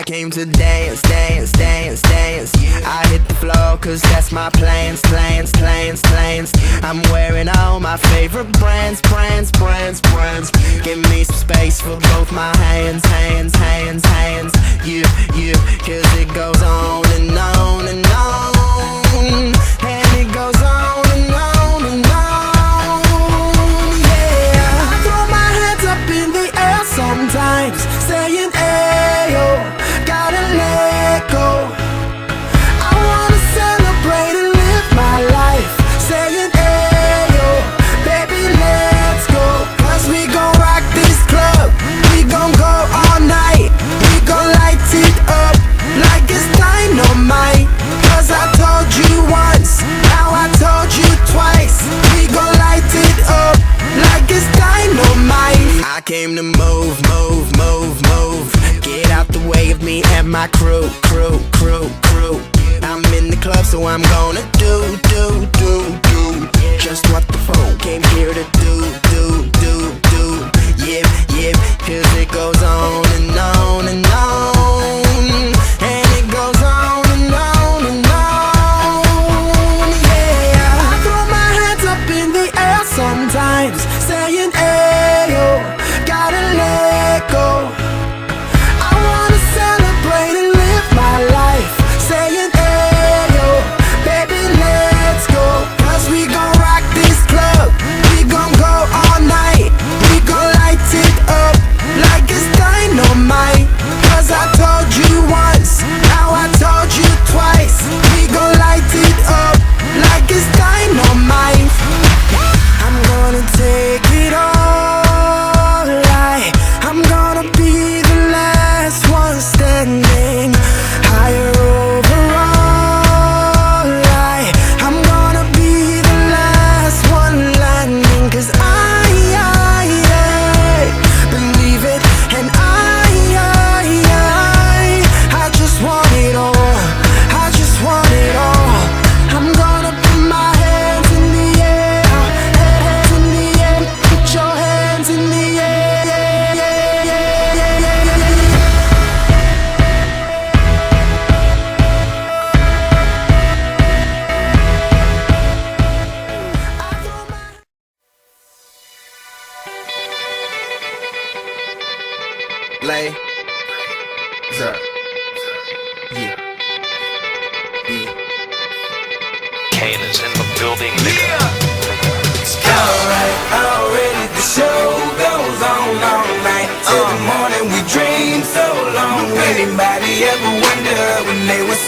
came to dance, dance, dance, dance. I hit the floor cause that's my plans, plans, plans, plans. I'm wearing all my favorite brands, brands, brands, brands. Give me some space for both my hands, hands, hands, hands. You, cause it goes on and on and on. And it goes on and on and on. Yeah, I throw my hands up in the air sometimes, saying ayo, gotta let go. I wanna celebrate and live my life, saying ayo, baby let's go. Cause we gon' rock this club, we gon' go all night. We gon' light it up like it's dynamite. Cause I told you once, now I told you twice. We gon' light it up like it's dynamite. I came to move, move, move, move. Get out the way of me and my crew, crew, crew, crew. I'm in the club so I'm gonna do just what the folk came here to do. Yep, cause it goes on and on and on. And it goes on and on and on. Yeah, I throw my hands up in the air sometimes, saying ayo, gotta let go. I wanna celebrate and live my life, saying ayo, baby let's go. Cause we gon' rock this club, we gon' go all night. We gon' light it up like it's dynamite. Cause I told you once, now I told you twice. We gon' light it up like it's dynamite. I'm gonna take it all, I'm gonna be the last one standing. Higher overall, I'm gonna be the last one landing. Cause I believe it, and I just want it all, I just want it all. I'm gonna put my hands in the air, hands in the air. Put your hands in the air. Lay, sir, yeah. Kane is in the building, nigga. Alright, already the show goes on all night. Till the morning we dream so long. Anybody ever wonder when they were